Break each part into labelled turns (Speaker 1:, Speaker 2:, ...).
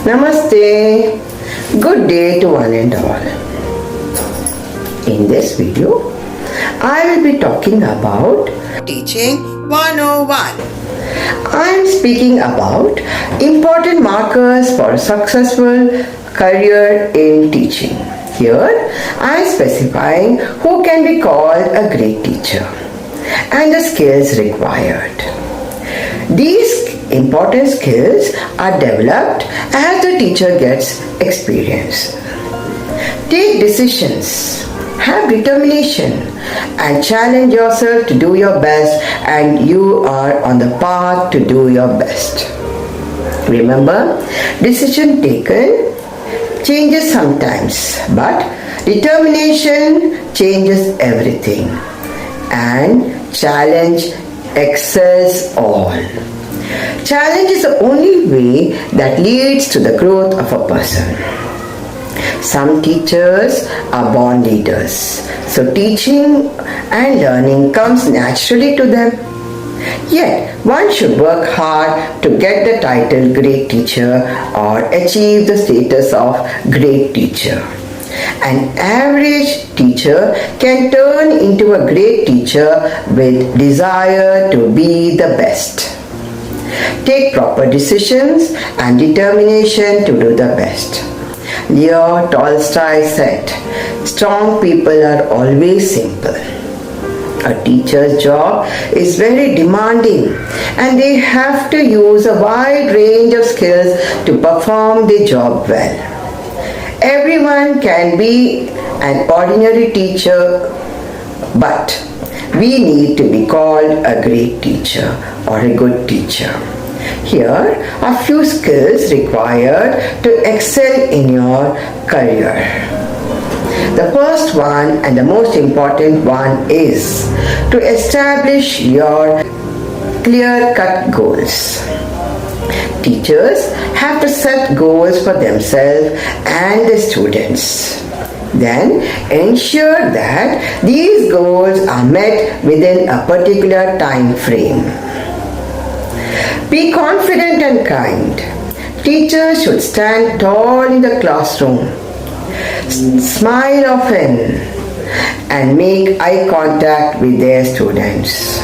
Speaker 1: Namaste. Good day to one and all. In this video, I will be talking about Teaching 101. I am speaking about important markers for a successful career in teaching. Here, I am specifying who can be called a great teacher and the skills required. These important skills are developed as the teacher gets experience. Take decisions, have determination, and challenge yourself to do your best, and you are on the path to do your best. Remember, decision taken changes sometimes, but determination changes everything, and challenge excels all. Challenge is the only way that leads to the growth of a person. Some teachers are born leaders, so teaching and learning comes naturally to them. Yet, one should work hard to get the title great teacher or achieve the status of great teacher. An average teacher can turn into a great teacher with desire to be the best. Take proper decisions and determination to do the best. Leo Tolstoy said, "Strong people are always simple." A teacher's job is very demanding and they have to use a wide range of skills to perform their job well. Everyone can be an ordinary teacher, but we need to be called a great teacher or a good teacher. Here are few skills required to excel in your career. The first one and the most important one is to establish your clear-cut goals. Teachers have to set goals for themselves and the students. Then ensure that these goals are met within a particular time frame. Be confident and kind. Teachers should stand tall in the classroom, smile often, and make eye contact with their students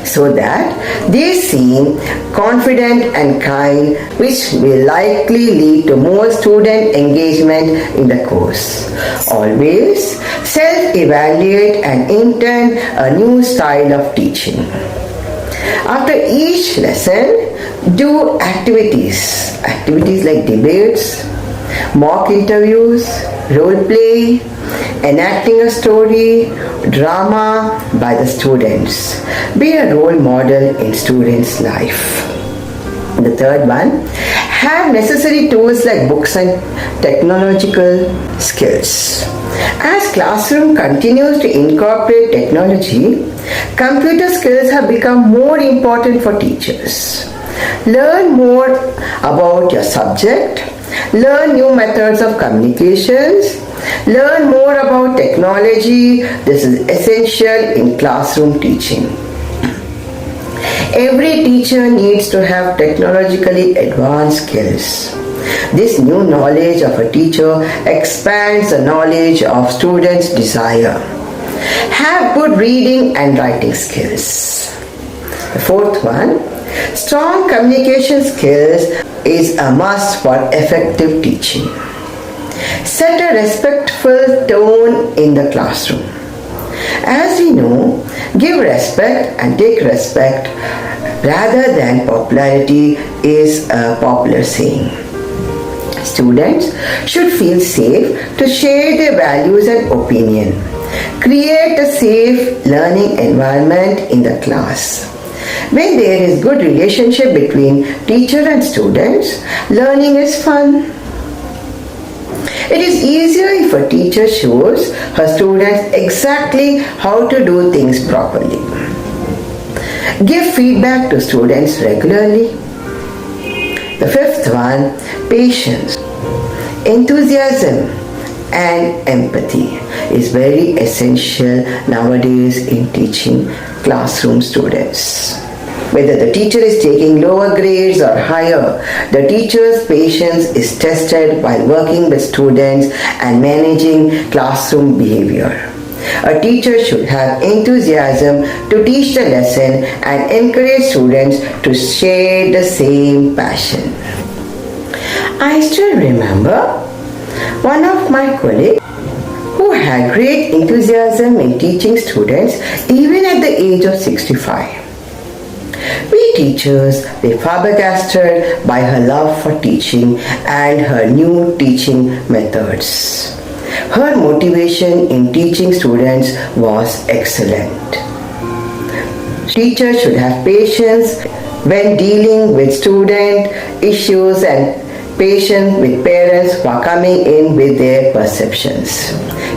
Speaker 1: so that they seem confident and kind, which will likely lead to more student engagement in the course. Always self-evaluate and intern a new style of teaching. After each lesson, do activities like debates, mock interviews, role play, enacting a story, drama by the students. Be a role model in students' life. The third one, have necessary tools like books and technological skills. As classroom continues to incorporate technology, computer skills have become more important for teachers. Learn more about your subject, learn new methods of communications, learn more about technology. This is essential in classroom teaching. Every teacher needs to have technologically advanced skills. This new knowledge of a teacher expands the knowledge of students' desire. Have good reading and writing skills. The fourth one, strong communication skills is a must for effective teaching. Set a respectful tone in the classroom. As we know, give respect and take respect rather than popularity is a popular saying. Students should feel safe to share their values and opinion. Create a safe learning environment in the class. When there is good relationship between teacher and students, learning is fun. It is easier if a teacher shows her students exactly how to do things properly. Give feedback to students regularly. The fifth one, patience, enthusiasm and empathy is very essential nowadays in teaching classroom students. Whether the teacher is taking lower grades or higher, the teacher's patience is tested while working with students and managing classroom behavior. A teacher should have enthusiasm to teach the lesson and encourage students to share the same passion. I still remember one of my colleagues who had great enthusiasm in teaching students even at the age of 65. We teachers were flabbergasted by her love for teaching and her new teaching methods. Her motivation in teaching students was excellent. Teachers should have patience when dealing with student issues and patience with parents who are coming in with their perceptions.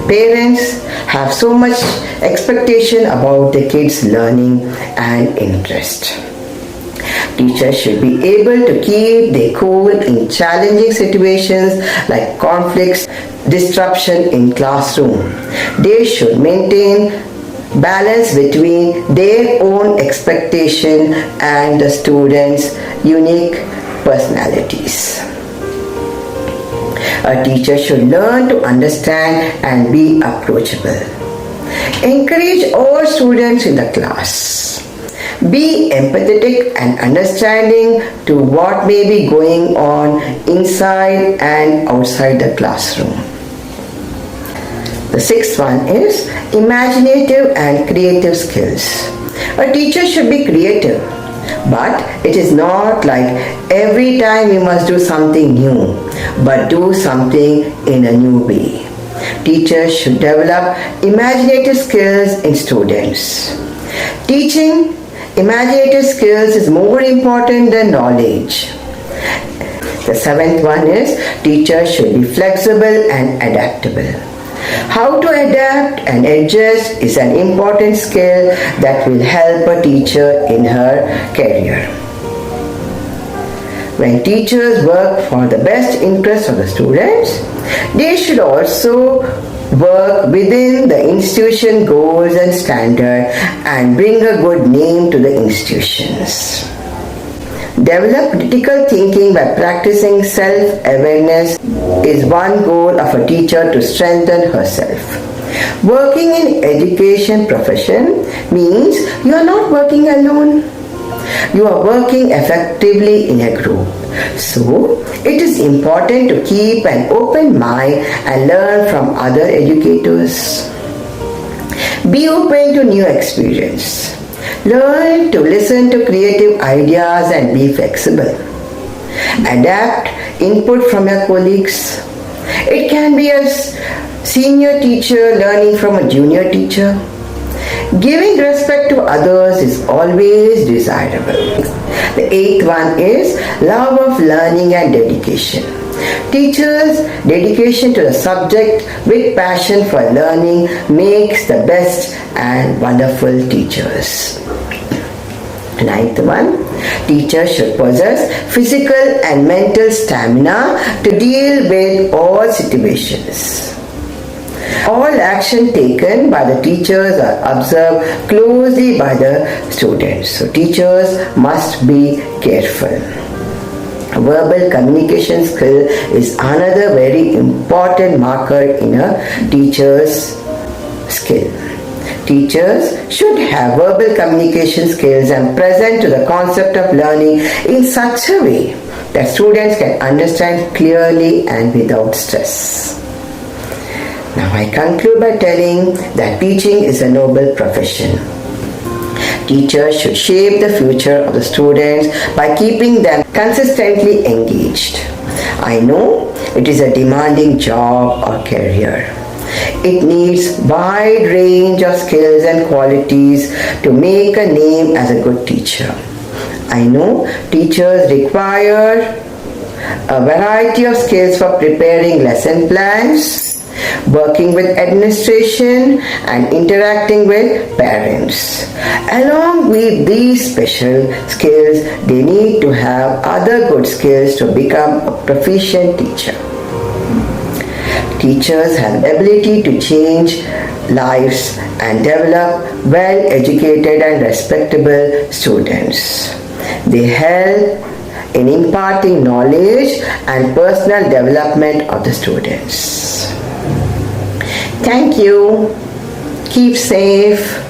Speaker 1: Parents have so much expectation about the kids' learning and interest. Teachers should be able to keep their cool in challenging situations like conflicts, disruption in classroom. They should maintain balance between their own expectation and the students' unique personalities. A teacher should learn to understand and be approachable. Encourage all students in the class. Be empathetic and understanding to what may be going on inside and outside the classroom. The sixth one is imaginative and creative skills. A teacher should be creative, but it is not like every time you must do something new, but do something in a new way. Teachers should develop imaginative skills in students. Teaching imaginative skills is more important than knowledge. The seventh one is teachers should be flexible and adaptable. How to adapt and adjust is an important skill that will help a teacher in her career. When teachers work for the best interest of the students, they should also work within the institution goals and standards and bring a good name to the institutions. Develop critical thinking by practicing self-awareness is one goal of a teacher to strengthen herself. Working in education profession means you are not working alone. You are working effectively in a group. So, it is important to keep an open mind and learn from other educators. Be open to new experience. Learn to listen to creative ideas and be flexible. Adapt input from your colleagues. It can be a senior teacher learning from a junior teacher. Giving respect to others is always desirable. The eighth one is love of learning and dedication. Teachers' dedication to the subject with passion for learning makes the best and wonderful teachers. Ninth one, teachers should possess physical and mental stamina to deal with all situations. All action taken by the teachers are observed closely by the students. So teachers must be careful. Verbal communication skill is another very important marker in a teacher's skill. Teachers should have verbal communication skills and present to the concept of learning in such a way that students can understand clearly and without stress. Now I conclude by telling that teaching is a noble profession. Teachers should shape the future of the students by keeping them consistently engaged. I know it is a demanding job or career. It needs wide range of skills and qualities to make a name as a good teacher. I know teachers require a variety of skills for preparing lesson plans, working with administration and interacting with parents. Along with these special skills, they need to have other good skills to become a proficient teacher. Teachers have the ability to change lives and develop well-educated and respectable students. They help in imparting knowledge and personal development of the students. Thank you. Keep safe.